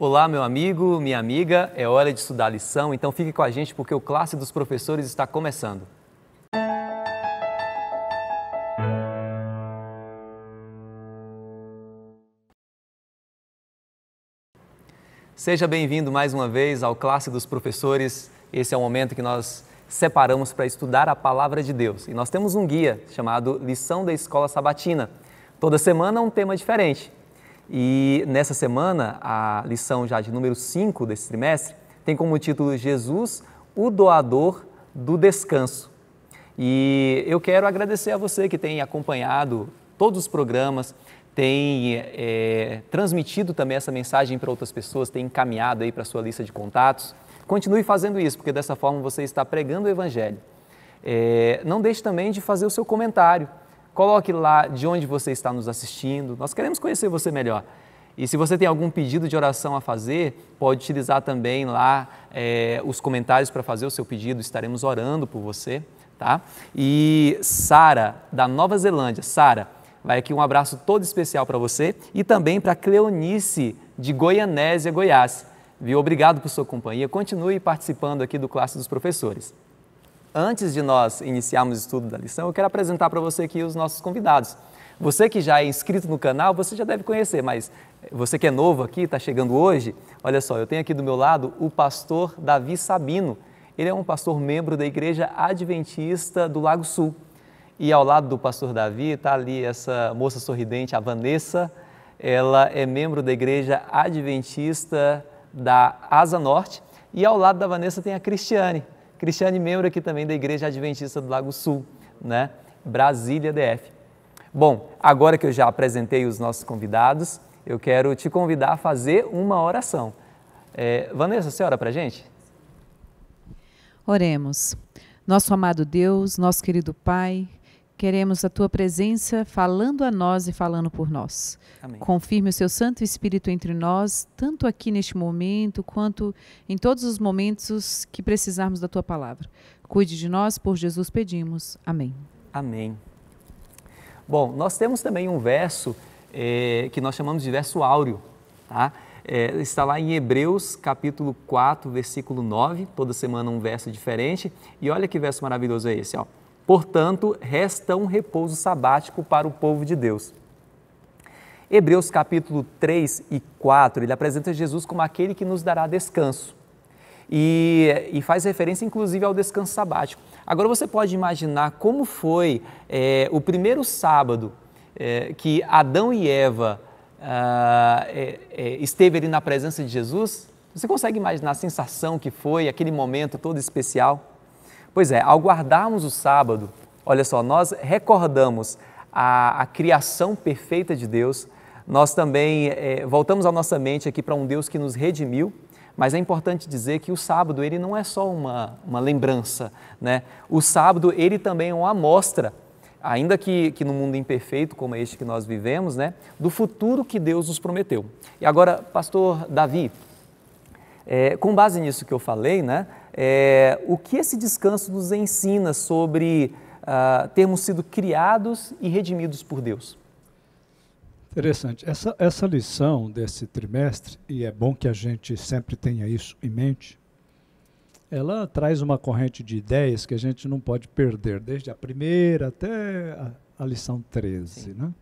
Olá, meu amigo, minha amiga, é hora de estudar a lição, então fique com a gente porque o Classe dos Professores está começando. Seja bem-vindo mais uma vez ao Classe dos Professores. Esse é o momento que nós separamos para estudar a Palavra de Deus. E nós temos um guia chamado Lição da Escola Sabatina. Toda semana um tema diferente. E nessa semana, a lição já de número 5 desse trimestre tem como título Jesus, o doador do descanso. E eu quero agradecer a você que tem acompanhado todos os programas, tem transmitido também essa mensagem para outras pessoas, tem encaminhado aí para a sua lista de contatos. Continue fazendo isso, porque dessa forma você está pregando o Evangelho. Não deixe também de fazer o seu comentário. Coloque lá de onde você está nos assistindo, nós queremos conhecer você melhor. E se você tem algum pedido de oração a fazer, pode utilizar também lá os comentários para fazer o seu pedido, estaremos orando por você, tá? E Sara, da Nova Zelândia, Sara, vai aqui um abraço todo especial para você e também para Cleonice, de Goianésia, Goiás. Viu? Obrigado por sua companhia, continue participando aqui do Classe dos Professores. Antes de nós iniciarmos o estudo da lição, eu quero apresentar para você aqui os nossos convidados. Você que já é inscrito no canal, você já deve conhecer, mas você que é novo aqui, está chegando hoje, olha só, eu tenho aqui do meu lado o pastor Davi Sabino. Ele é um pastor membro da Igreja Adventista do Lago Sul. E ao lado do pastor Davi está ali essa moça sorridente, a Vanessa. Ela é membro da Igreja Adventista da Asa Norte. E ao lado da Vanessa tem a Cristiane, membro aqui também da Igreja Adventista do Lago Sul, né? Brasília, DF. Bom, agora que eu já apresentei os nossos convidados, eu quero te convidar a fazer uma oração. Vanessa, você ora para a gente? Oremos. Nosso amado Deus, nosso querido Pai, queremos a Tua presença falando a nós e falando por nós. Amém. Confirme o Seu Santo Espírito entre nós, tanto aqui neste momento, quanto em todos os momentos que precisarmos da Tua palavra. Cuide de nós, por Jesus pedimos. Amém. Amém. Bom, nós temos também um verso que nós chamamos de verso áureo, tá? Está lá em Hebreus, capítulo 4, versículo 9, toda semana um verso diferente, e olha que verso maravilhoso é esse, ó. Portanto, resta um repouso sabático para o povo de Deus. Hebreus capítulo 3 e 4, ele apresenta Jesus como aquele que nos dará descanso. E faz referência inclusive ao descanso sabático. Agora você pode imaginar como foi o primeiro sábado que Adão e Eva esteve ali na presença de Jesus? Você consegue imaginar a sensação que foi, aquele momento todo especial? Pois é, ao guardarmos o sábado, olha só, nós recordamos a criação perfeita de Deus, nós também voltamos a nossa mente aqui para um Deus que nos redimiu, mas é importante dizer que o sábado ele não é só uma lembrança, né? O sábado ele também é uma amostra, ainda que no mundo imperfeito como este que nós vivemos, né, do futuro que Deus nos prometeu. E agora, pastor Davi, com base nisso que eu falei, né, o que esse descanso nos ensina sobre termos sido criados e redimidos por Deus? Interessante. Essa lição desse trimestre, e é bom que a gente sempre tenha isso em mente, ela traz uma corrente de ideias que a gente não pode perder, desde a primeira até a lição 13. Né?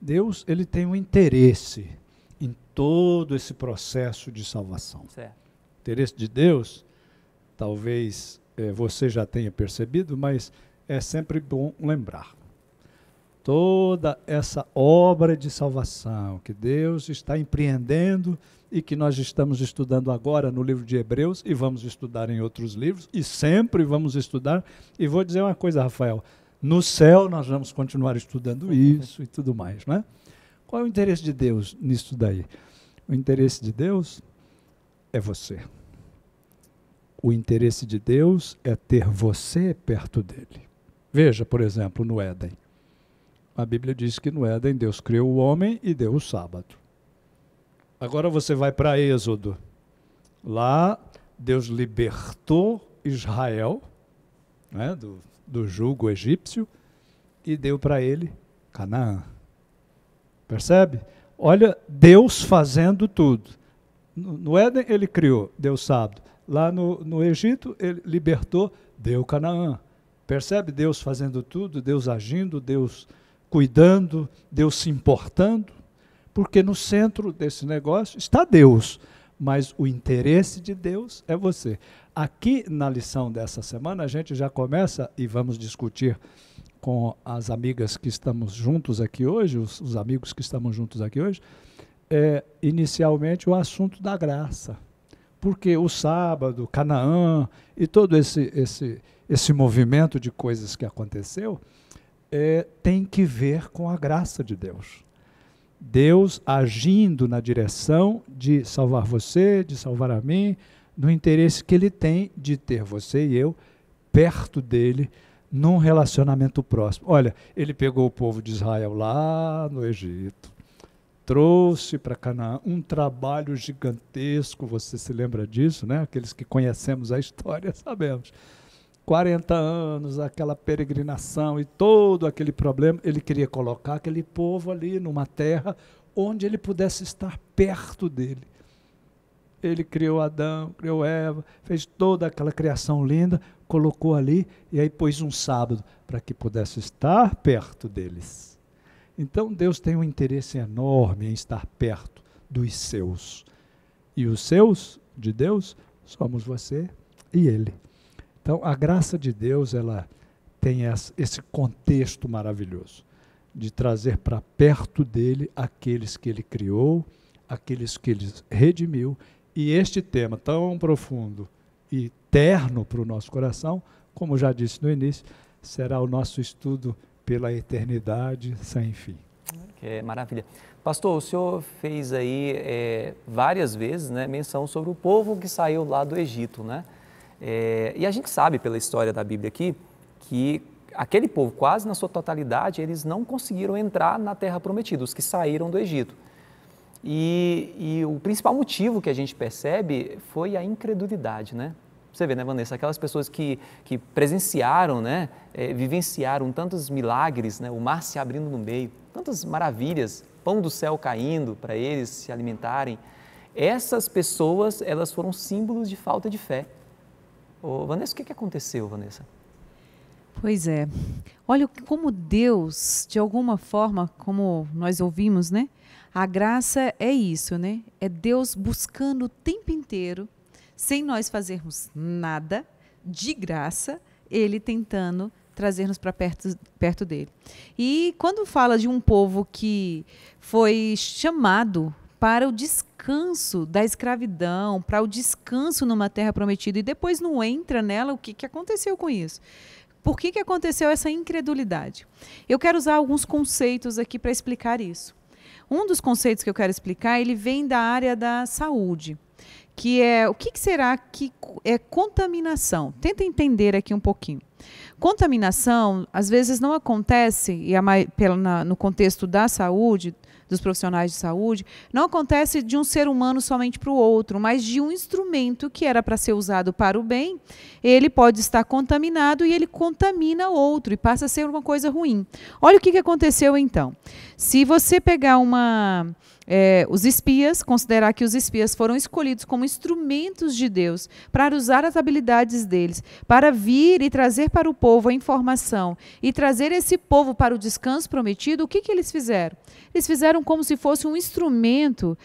Deus ele tem um interesse em todo esse processo de salvação. Certo. O interesse de Deus, talvez você já tenha percebido, mas é sempre bom lembrar. Toda essa obra de salvação que Deus está empreendendo e que nós estamos estudando agora no livro de Hebreus e vamos estudar em outros livros e sempre vamos estudar. E vou dizer uma coisa, Rafael, no céu nós vamos continuar estudando isso e tudo mais, né? Qual é o interesse de Deus nisso daí? O interesse de Deus é você. O interesse de Deus é ter você perto dele. Veja, por exemplo, no Éden. A Bíblia diz que no Éden Deus criou o homem e deu o sábado. Agora você vai para Êxodo. Lá Deus libertou Israel, né, do jugo egípcio e deu para ele Canaã. Percebe? Olha, Deus fazendo tudo. No Éden ele criou, deu sábado. Lá no Egito ele libertou, deu Canaã. Percebe Deus fazendo tudo, Deus agindo, Deus cuidando, Deus se importando? Porque no centro desse negócio está Deus, mas o interesse de Deus é você. Aqui na lição dessa semana a gente já começa e vamos discutir com as amigas que estamos juntos aqui hoje, os amigos que estamos juntos aqui hoje, inicialmente o assunto da graça. Porque o sábado, Canaã e todo esse movimento de coisas que aconteceu tem que ver com a graça de Deus. Deus agindo na direção de salvar você, de salvar a mim, no interesse que Ele tem de ter você e eu perto dEle, num relacionamento próximo. Olha, Ele pegou o povo de Israel lá no Egito, trouxe para Canaã um trabalho gigantesco, você se lembra disso, né? Aqueles que conhecemos a história sabemos. 40 anos, aquela peregrinação e todo aquele problema, ele queria colocar aquele povo ali numa terra onde ele pudesse estar perto dele. Ele criou Adão, criou Eva, fez toda aquela criação linda, colocou ali e aí pôs um sábado para que pudesse estar perto deles. Então Deus tem um interesse enorme em estar perto dos seus. E os seus, de Deus, somos você e Ele. Então, a graça de Deus, ela tem esse contexto maravilhoso de trazer para perto dele aqueles que ele criou, aqueles que ele redimiu. E este tema tão profundo e terno para o nosso coração, como já disse no início, será o nosso estudo pela eternidade sem fim. Maravilha. Pastor, o senhor fez aí várias vezes, né, menção sobre o povo que saiu lá do Egito, né? E a gente sabe pela história da Bíblia aqui que aquele povo, quase na sua totalidade, eles não conseguiram entrar na Terra Prometida, os que saíram do Egito. E o principal motivo que a gente percebe foi a incredulidade, né? Você vê, né, Vanessa, aquelas pessoas que presenciaram, né, vivenciaram tantos milagres, né, o mar se abrindo no meio, tantas maravilhas, pão do céu caindo para eles se alimentarem. Essas pessoas, elas foram símbolos de falta de fé. Vanessa, o que aconteceu, Vanessa? Pois é. Olha como Deus, de alguma forma, como nós ouvimos, né? A graça é isso, né? É Deus buscando o tempo inteiro, sem nós fazermos nada, de graça, Ele tentando trazer-nos para perto dele. E quando fala de um povo que foi chamado para o descanso da escravidão, para o descanso numa terra prometida, e depois não entra nela, o que aconteceu com isso? Por que aconteceu essa incredulidade? Eu quero usar alguns conceitos aqui para explicar isso. Um dos conceitos que eu quero explicar, ele vem da área da saúde, que é, o que será que é contaminação? Tenta entender aqui um pouquinho. Contaminação, às vezes, não acontece, no contexto da saúde, dos profissionais de saúde, não acontece de um ser humano somente para o outro, mas de um instrumento que era para ser usado para o bem, ele pode estar contaminado e ele contamina outro e passa a ser uma coisa ruim. Olha o que aconteceu então. Se você pegar os espias, considerar que os espias foram escolhidos como instrumentos de Deus para usar as habilidades deles, para vir e trazer para o povo a informação e trazer esse povo para o descanso prometido, o que eles fizeram? Eles fizeram como se fosse um instrumento,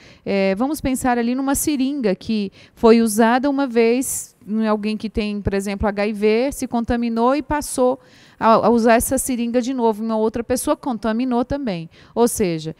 vamos pensar ali numa seringa que foi usada uma vez, alguém que tem, por exemplo, HIV, se contaminou e passou a usar essa seringa de novo, uma outra pessoa contaminou também. Ou seja,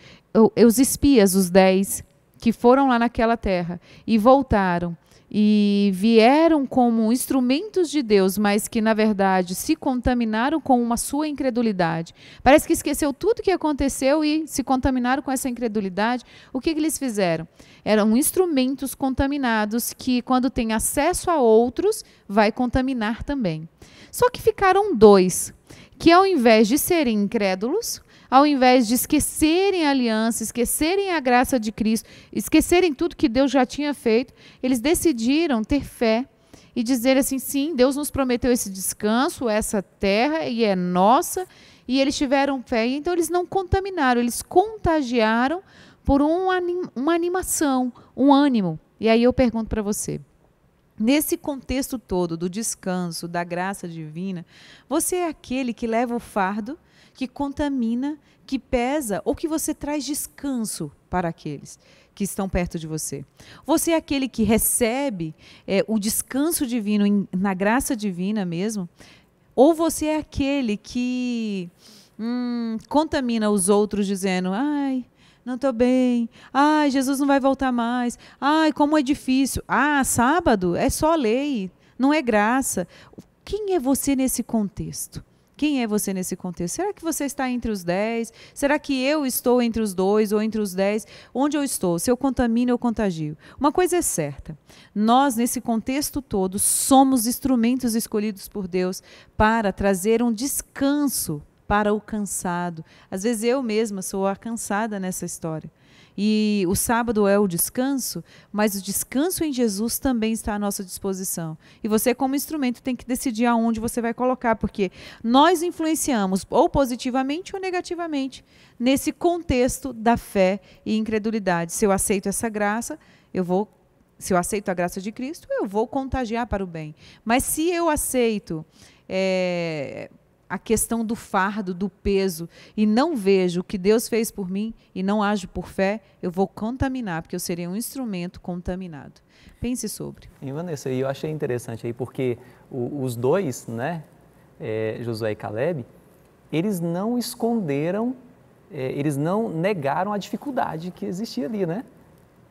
os espias, os 10, que foram lá naquela terra e voltaram, e vieram como instrumentos de Deus, mas que, na verdade, se contaminaram com uma sua incredulidade. Parece que esqueceu tudo o que aconteceu e se contaminaram com essa incredulidade. O que eles fizeram? Eram instrumentos contaminados que, quando tem acesso a outros, vai contaminar também. Só que ficaram 2, que ao invés de serem incrédulos, ao invés de esquecerem a aliança, esquecerem a graça de Cristo, esquecerem tudo que Deus já tinha feito, eles decidiram ter fé e dizer assim, sim, Deus nos prometeu esse descanso, essa terra, e é nossa, e eles tiveram fé, e então eles não contaminaram, eles contagiaram por uma animação, um ânimo. E aí eu pergunto para você, nesse contexto todo do descanso, da graça divina, você é aquele que leva o fardo, que contamina, que pesa, ou que você traz descanso para aqueles que estão perto de você? Você é aquele que recebe o descanso divino na graça divina mesmo? Ou você é aquele que contamina os outros dizendo, ai, não estou bem, ai, Jesus não vai voltar mais, ai, como é difícil, sábado é só lei, não é graça. Quem é você nesse contexto? Quem é você nesse contexto? Será que você está entre os 10? Será que eu estou entre os 2 ou entre os 10? Onde eu estou? Se eu contamino, eu contagio. Uma coisa é certa, nós, nesse contexto todo, somos instrumentos escolhidos por Deus para trazer um descanso para o cansado. Às vezes eu mesma sou a cansada nessa história. E o sábado é o descanso, mas o descanso em Jesus também está à nossa disposição. E você, como instrumento, tem que decidir aonde você vai colocar, porque nós influenciamos ou positivamente ou negativamente nesse contexto da fé e incredulidade. Se eu aceito essa graça, se eu aceito a graça de Cristo, eu vou contagiar para o bem. Mas se eu aceito a questão do fardo, do peso, e não vejo o que Deus fez por mim e não ajo por fé, eu vou contaminar, porque eu serei um instrumento contaminado. Pense sobre. E Vanessa, eu achei interessante aí, porque os dois, né, Josué e Caleb, eles não esconderam, eles não negaram a dificuldade que existia ali, né?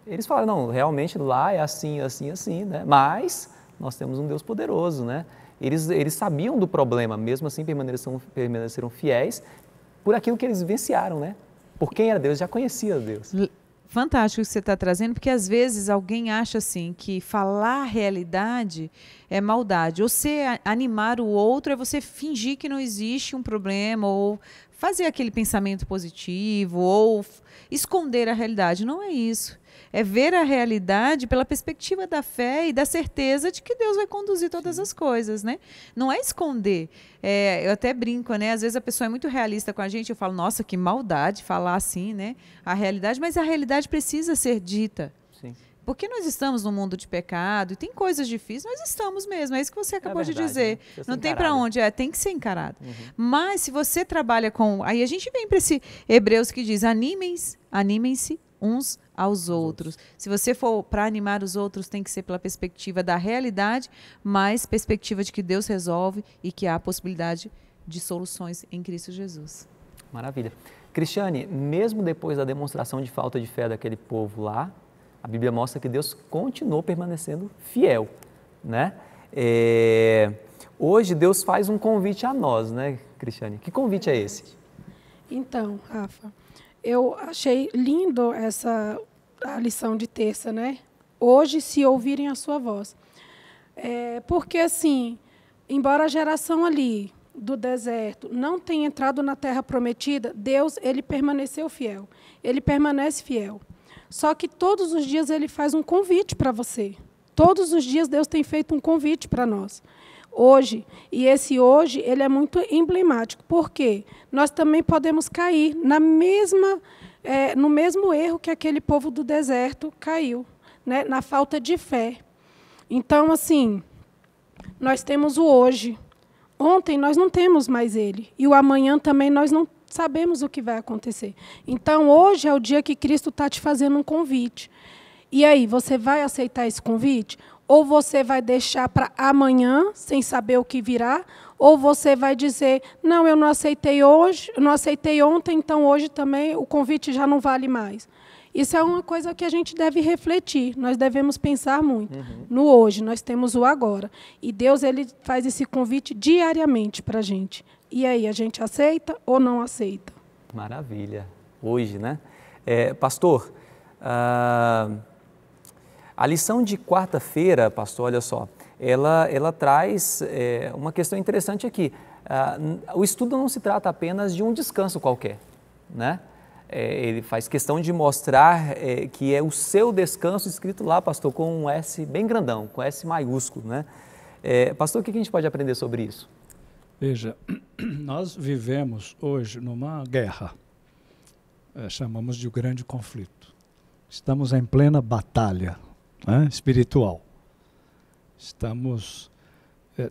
Eles falaram, não, realmente lá é assim, assim, assim, né? Mas nós temos um Deus poderoso, né? Eles sabiam do problema, mesmo assim permaneceram fiéis por aquilo que eles vivenciaram, né? Por quem era Deus, já conhecia Deus. Fantástico o que você está trazendo, porque às vezes alguém acha assim que falar a realidade é maldade. Ou você animar o outro é você fingir que não existe um problema, ou fazer aquele pensamento positivo, ou esconder a realidade. Não é isso. É ver a realidade pela perspectiva da fé e da certeza de que Deus vai conduzir todas as coisas, né? Não é esconder. Eu até brinco, né? Às vezes a pessoa é muito realista com a gente, eu falo, nossa, que maldade falar assim, né? A realidade, mas a realidade precisa ser dita. Sim. Porque nós estamos num mundo de pecado e tem coisas difíceis, nós estamos mesmo, é isso que você acabou de dizer. Né? Não tem para onde, tem que ser encarado. Uhum. Mas se você trabalha com... Aí a gente vem para esse Hebreus que diz, animem-se uns aos outros. Se você for para animar os outros, tem que ser pela perspectiva da realidade, mas perspectiva de que Deus resolve e que há possibilidade de soluções em Cristo Jesus. Maravilha. Cristiane, mesmo depois da demonstração de falta de fé daquele povo lá, a Bíblia mostra que Deus continuou permanecendo fiel, né? Hoje Deus faz um convite a nós, né, Cristiane? Que convite é esse? Então, Rafa, eu achei lindo a lição de terça, né? Hoje, se ouvirem a sua voz. Porque, assim, embora a geração ali do deserto não tenha entrado na terra prometida, Deus, ele permaneceu fiel. Ele permanece fiel. Só que todos os dias ele faz um convite para você. Todos os dias Deus tem feito um convite para nós. Hoje, e esse hoje, ele é muito emblemático. Por quê? Nós também podemos cair no mesmo erro que aquele povo do deserto caiu, né? Na falta de fé. Então, assim, nós temos o hoje. Ontem nós não temos mais ele. E o amanhã também nós não sabemos o que vai acontecer. Então, hoje é o dia que Cristo está te fazendo um convite. E aí, você vai aceitar esse convite? Ou você vai deixar para amanhã, sem saber o que virá, ou você vai dizer, não, eu não aceitei hoje, eu não aceitei ontem, então hoje também o convite já não vale mais. Isso é uma coisa que a gente deve refletir, nós devemos pensar muito. No hoje, nós temos o agora. E Deus, ele faz esse convite diariamente para a gente. E aí, a gente aceita ou não aceita? Maravilha. Hoje, né? Pastor, a lição de quarta-feira, pastor, olha só, ela traz uma questão interessante aqui. O estudo não se trata apenas de um descanso qualquer, né? Ele faz questão de mostrar que é o seu descanso escrito lá, pastor, com um S bem grandão, com S maiúsculo, né? Pastor, o que a gente pode aprender sobre isso? Veja, nós vivemos hoje numa guerra, chamamos de grande conflito. Estamos em plena batalha né, espiritual.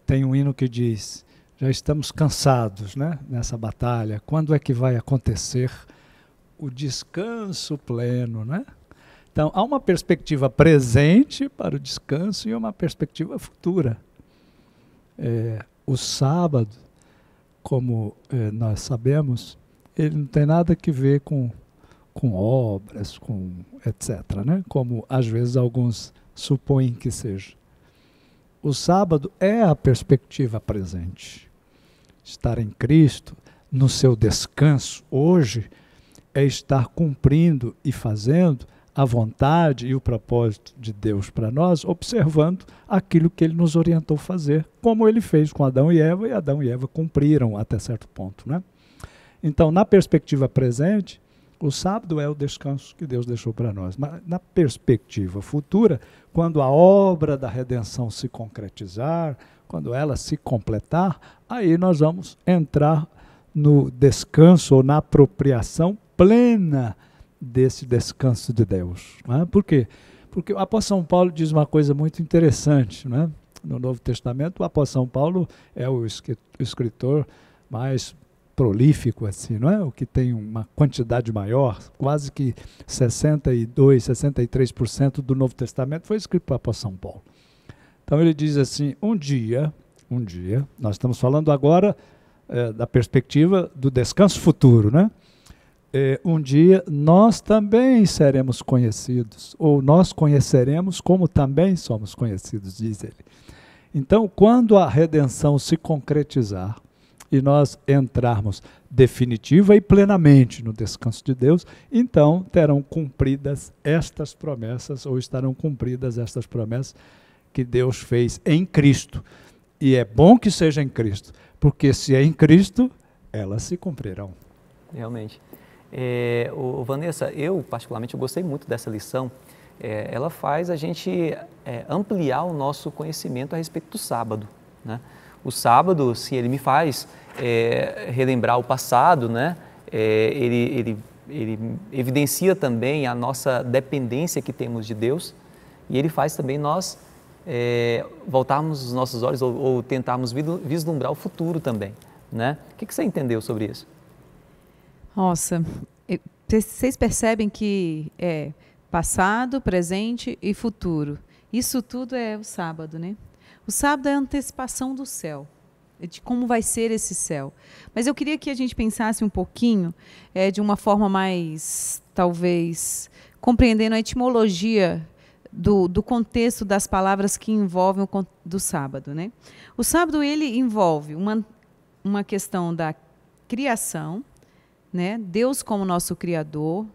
Tem um hino que diz, já estamos cansados, né, nessa batalha. Quando é que vai acontecer o descanso pleno, né? Então, há uma perspectiva presente para o descanso e uma perspectiva futura. O sábado, como nós sabemos, ele não tem nada a ver com obras, com etc., né? Como às vezes alguns supõem que seja. O sábado é a perspectiva presente. Estar em Cristo, no seu descanso, hoje, é estar cumprindo e fazendo a vontade e o propósito de Deus para nós, observando aquilo que Ele nos orientou a fazer, como Ele fez com Adão e Adão e Eva cumpriram até certo ponto, né? Então, na perspectiva presente, o sábado é o descanso que Deus deixou para nós. Mas na perspectiva futura, quando a obra da redenção se concretizar, quando ela se completar, aí nós vamos entrar no descanso ou na apropriação plena desse descanso de Deus. Né? Por quê? Porque o apóstolo São Paulo diz uma coisa muito interessante. Né? No Novo Testamento, o apóstolo São Paulo é o escritor mais prolífico, assim, não é? O que tem uma quantidade maior, quase que 63% do Novo Testamento foi escrito pelo apóstolo São Paulo. Então ele diz assim, um dia, nós estamos falando agora da perspectiva do descanso futuro, né? Um dia nós também seremos conhecidos, ou nós conheceremos como também somos conhecidos, diz ele. Então, quando a redenção se concretizar e nós entrarmos definitiva e plenamente no descanso de Deus, então terão cumpridas estas promessas, ou estarão cumpridas estas promessas que Deus fez em Cristo. E é bom que seja em Cristo, porque se é em Cristo, elas se cumprirão. Realmente. Vanessa, eu particularmente gostei muito dessa lição. Ela faz a gente ampliar o nosso conhecimento a respeito do sábado, né? O sábado, se ele me faz relembrar o passado, né? Ele evidencia também a nossa dependência que temos de Deus, e ele faz também nós voltarmos os nossos olhos ou tentarmos vislumbrar o futuro também, né? O que você entendeu sobre isso? Nossa, vocês percebem que é passado, presente e futuro. Isso tudo é o sábado, né? O sábado é a antecipação do céu, de como vai ser esse céu. Mas eu queria que a gente pensasse um pouquinho de uma forma mais, talvez, compreendendo a etimologia do contexto das palavras que envolvem do sábado, né? O sábado, ele envolve uma questão da criação, né? Deus como nosso Criador,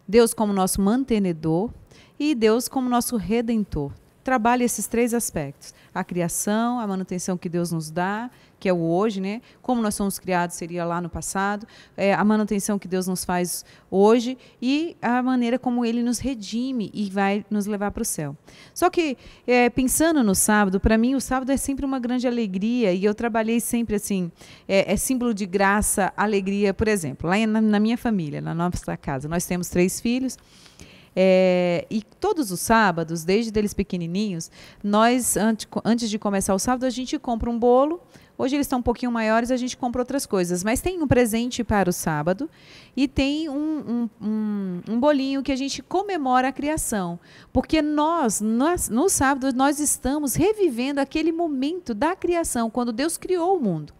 Deus como nosso mantenedor e Deus como nosso Redentor. Trabalha esses três aspectos: a criação, a manutenção que Deus nos dá, que é o hoje, né? Como nós somos criados seria lá no passado, a manutenção que Deus nos faz hoje e a maneira como Ele nos redime e vai nos levar para o céu. Só que, pensando no sábado, para mim o sábado é sempre uma grande alegria, e eu trabalhei sempre assim, é símbolo de graça, alegria. Por exemplo, lá na minha família, na nossa casa, nós temos 3 filhos, e todos os sábados, desde eles pequenininhos, nós, antes de começar o sábado, a gente compra um bolo. Hoje eles estão um pouquinho maiores, a gente compra outras coisas, mas tem um presente para o sábado e tem um bolinho que a gente comemora a criação, porque nós, no sábado, nós estamos revivendo aquele momento da criação, quando Deus criou o mundo.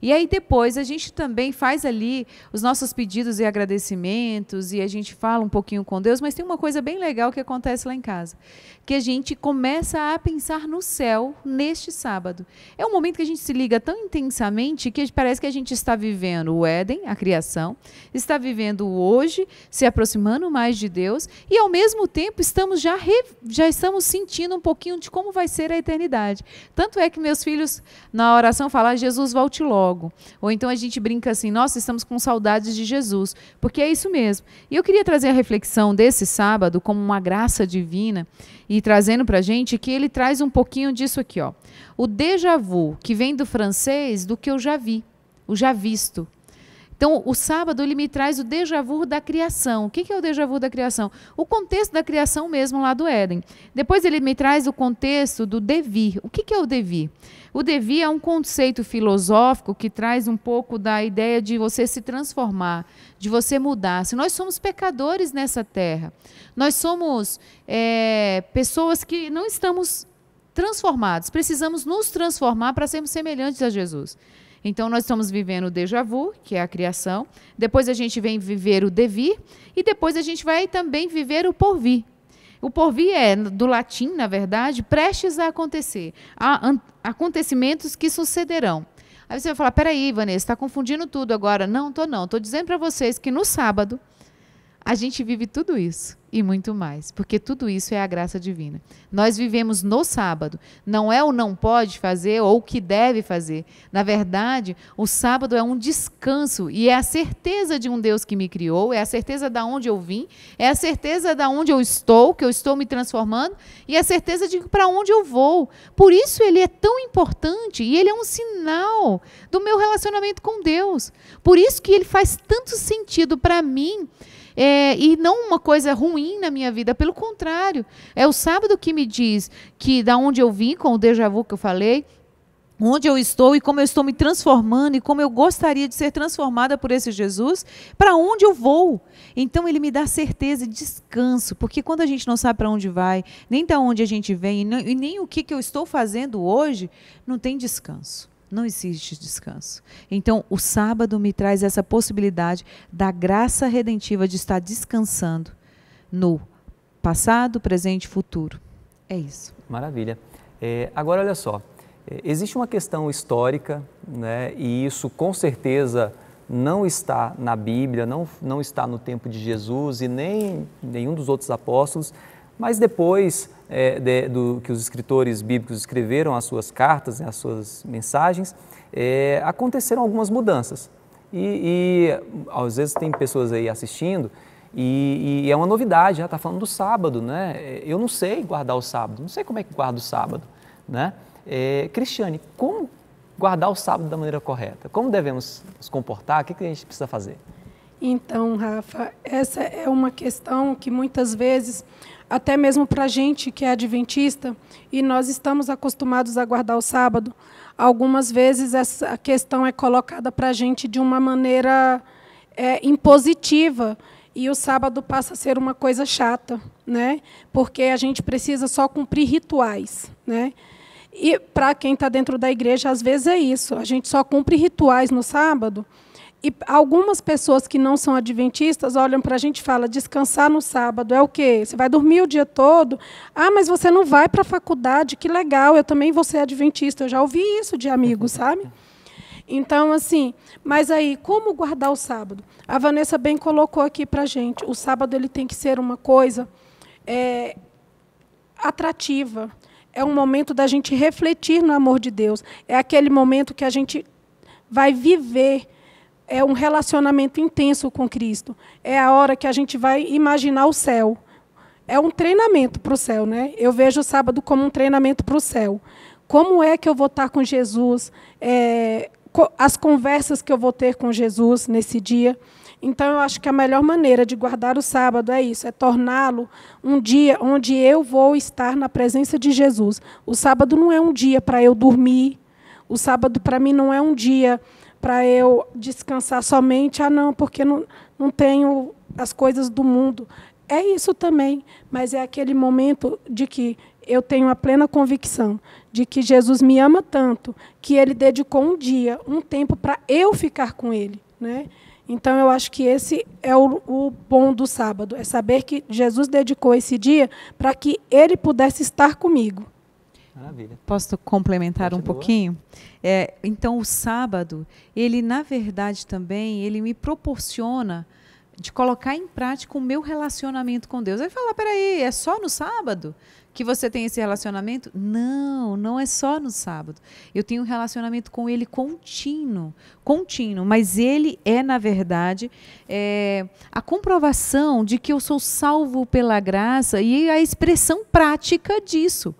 E aí depois a gente também faz ali os nossos pedidos e agradecimentos, e a gente fala um pouquinho com Deus, mas tem uma coisa bem legal que acontece lá em casa, que a gente começa a pensar no céu neste sábado. É um momento que a gente se liga tão intensamente que parece que a gente está vivendo o Éden, a criação, está vivendo o hoje, se aproximando mais de Deus, e ao mesmo tempo estamos já estamos sentindo um pouquinho de como vai ser a eternidade. Tanto é que meus filhos na oração falam: Jesus, volte logo. Ou então a gente brinca assim: nossa, estamos com saudades de Jesus, porque é isso mesmo. E eu queria trazer a reflexão desse sábado como uma graça divina, e trazendo para a gente que ele traz um pouquinho disso aqui, ó. O déjà vu, que vem do francês do que eu já vi, o já visto. Então, o sábado, ele me traz o déjà vu da criação. O que é o déjà vu da criação? O contexto da criação mesmo lá do Éden. Depois, ele me traz o contexto do devir. O que é o devir? O devir é um conceito filosófico que traz um pouco da ideia de você se transformar, de você mudar. Se nós somos pecadores nessa terra, nós somos pessoas que não estamos transformados, precisamos nos transformar para sermos semelhantes a Jesus. Então, nós estamos vivendo o déjà vu, que é a criação, depois a gente vem viver o devir, e depois a gente vai também viver o porvir. O porvir é, do latim, na verdade, prestes a acontecer, acontecimentos que sucederão. Aí você vai falar, peraí, Vanessa, está confundindo tudo agora. Não, estou dizendo para vocês que no sábado a gente vive tudo isso e muito mais, porque tudo isso é a graça divina. Nós vivemos no sábado, não é o não pode fazer ou o que deve fazer. Na verdade, o sábado é um descanso e é a certeza de um Deus que me criou, é a certeza de onde eu vim, é a certeza de onde eu estou, que eu estou me transformando, e a certeza de para onde eu vou. Por isso ele é tão importante e ele é um sinal do meu relacionamento com Deus. Por isso que ele faz tanto sentido para mim, e não uma coisa ruim na minha vida, pelo contrário, é o sábado que me diz que da onde eu vim, com o déjà vu que eu falei, onde eu estou e como eu estou me transformando e como eu gostaria de ser transformada por esse Jesus, para onde eu vou. Então ele me dá certeza e descanso, porque quando a gente não sabe para onde vai, nem de onde a gente vem e nem o que eu estou fazendo hoje, não tem descanso. Não existe descanso. Então, o sábado me traz essa possibilidade da graça redentiva de estar descansando no passado, presente e futuro. É isso. Maravilha. Agora, olha só, existe uma questão histórica, né, e isso com certeza não está na Bíblia, não está no tempo de Jesus e nem nenhum dos outros apóstolos, mas depois do que os escritores bíblicos escreveram as suas cartas, as suas mensagens, aconteceram algumas mudanças. E às vezes tem pessoas aí assistindo e é uma novidade, já está falando do sábado, né? Eu não sei guardar o sábado, não sei como é que guarda o sábado, né? Cristiane, como guardar o sábado da maneira correta? Como devemos nos comportar? O que a gente precisa fazer? Então, Rafa, essa é uma questão que muitas vezes, até mesmo para a gente que é adventista, e nós estamos acostumados a guardar o sábado, algumas vezes essa questão é colocada para a gente de uma maneira impositiva, e o sábado passa a ser uma coisa chata, né? Porque a gente precisa só cumprir rituais, né? E para quem está dentro da igreja, às vezes é isso, a gente só cumpre rituais no sábado. E algumas pessoas que não são adventistas olham para a gente e falam, descansar no sábado é o quê? Você vai dormir o dia todo? Ah, mas você não vai para a faculdade, que legal, eu também vou ser adventista. Eu já ouvi isso de amigos, sabe? Então, assim, mas aí, como guardar o sábado? A Vanessa bem colocou aqui para a gente, o sábado ele tem que ser uma coisa atrativa. É um momento da gente refletir no amor de Deus. É aquele momento que a gente vai viver um relacionamento intenso com Cristo. É a hora que a gente vai imaginar o céu. É um treinamento para o céu, né? Eu vejo o sábado como um treinamento para o céu. Como é que eu vou estar com Jesus? As conversas que eu vou ter com Jesus nesse dia. Então, eu acho que a melhor maneira de guardar o sábado é isso, é torná-lo um dia onde eu vou estar na presença de Jesus. O sábado não é um dia para eu dormir. O sábado, para mim, não é um dia para eu descansar somente, não, porque não tenho as coisas do mundo. É isso também, mas é aquele momento de que eu tenho a plena convicção de que Jesus me ama tanto, que ele dedicou um dia, um tempo para eu ficar com ele, né? Então, eu acho que esse é o bom do sábado, é saber que Jesus dedicou esse dia para que ele pudesse estar comigo. Maravilha. Posso complementar um pouquinho? Então, o sábado, ele, na verdade, também, ele me proporciona de colocar em prática o meu relacionamento com Deus. Aí fala, peraí, é só no sábado que você tem esse relacionamento? Não, não é só no sábado. Eu tenho um relacionamento com Ele contínuo, mas Ele é, na verdade, a comprovação de que eu sou salvo pela graça e a expressão prática disso.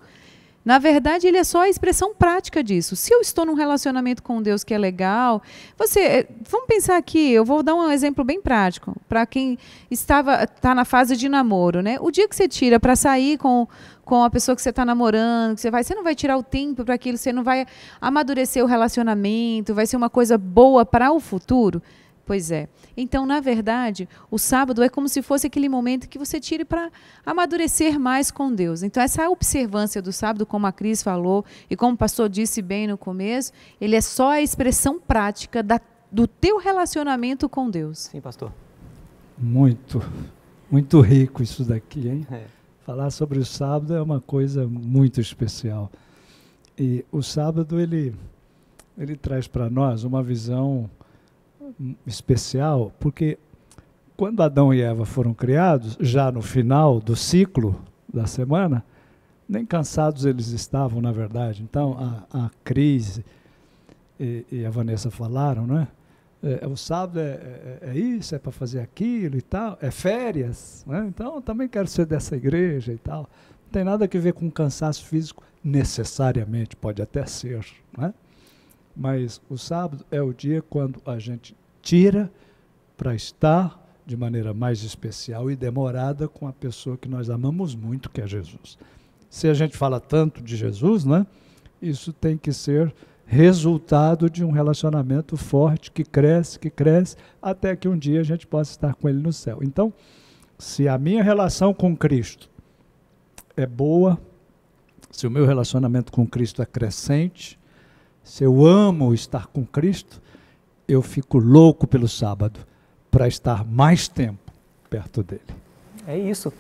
Na verdade, ele é só a expressão prática disso. Se eu estou num relacionamento com Deus que é legal, vamos pensar aqui, eu vou dar um exemplo bem prático, para quem está na fase de namoro, né? O dia que você tira para sair com a pessoa que você está namorando, você não vai tirar o tempo para aquilo, você não vai amadurecer o relacionamento, vai ser uma coisa boa para o futuro? Pois é. Então, na verdade, o sábado é como se fosse aquele momento que você tire para amadurecer mais com Deus. Então, essa observância do sábado, como a Cris falou, e como o pastor disse bem no começo, ele é só a expressão prática do teu relacionamento com Deus. Sim, pastor. Muito, muito rico isso daqui, hein? É. Falar sobre o sábado é uma coisa muito especial. E o sábado, ele traz para nós uma visão especial, porque quando Adão e Eva foram criados, já no final do ciclo da semana, nem cansados eles estavam, na verdade. Então, a Cris e a Vanessa falaram, né? O sábado é isso, é para fazer aquilo e tal, é férias, né? Então, eu também quero ser dessa igreja e tal. Não tem nada a ver com cansaço físico, necessariamente, pode até ser, né? Mas o sábado é o dia quando a gente tira para estar de maneira mais especial e demorada com a pessoa que nós amamos muito, que é Jesus. Se a gente fala tanto de Jesus, né, isso tem que ser resultado de um relacionamento forte que cresce, até que um dia a gente possa estar com Ele no céu. Então, se a minha relação com Cristo é boa, se o meu relacionamento com Cristo é crescente, se eu amo estar com Cristo, eu fico louco pelo sábado para estar mais tempo perto dele. É isso.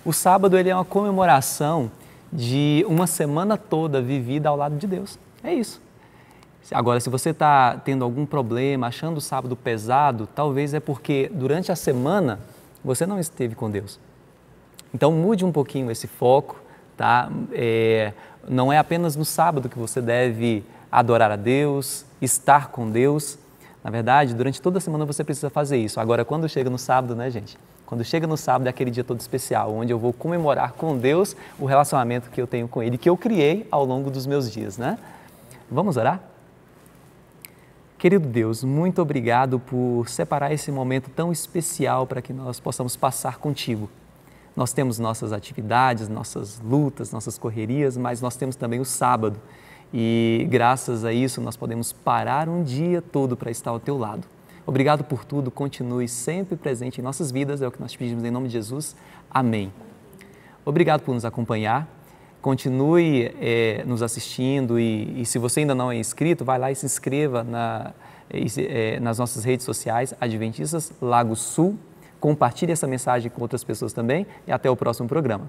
O sábado ele é uma comemoração de uma semana toda vivida ao lado de Deus. É isso. Agora, se você está tendo algum problema, achando o sábado pesado, talvez é porque durante a semana você não esteve com Deus. Então mude um pouquinho esse foco, tá? Não é apenas no sábado que você deve adorar a Deus, estar com Deus. Na verdade, durante toda a semana você precisa fazer isso. Agora, quando chega no sábado, né, gente? Quando chega no sábado é aquele dia todo especial, onde eu vou comemorar com Deus o relacionamento que eu tenho com Ele, que eu criei ao longo dos meus dias, né? Vamos orar? Querido Deus, muito obrigado por separar esse momento tão especial para que nós possamos passar contigo. Nós temos nossas atividades, nossas lutas, nossas correrias, mas nós temos também o sábado. E graças a isso nós podemos parar um dia todo para estar ao teu lado. Obrigado por tudo, continue sempre presente em nossas vidas, é o que nós te pedimos em nome de Jesus. Amém. Obrigado por nos acompanhar, continue nos assistindo e se você ainda não é inscrito, vai lá e se inscreva nas nossas redes sociais, Adventistas Lago Sul, compartilhe essa mensagem com outras pessoas também e até o próximo programa.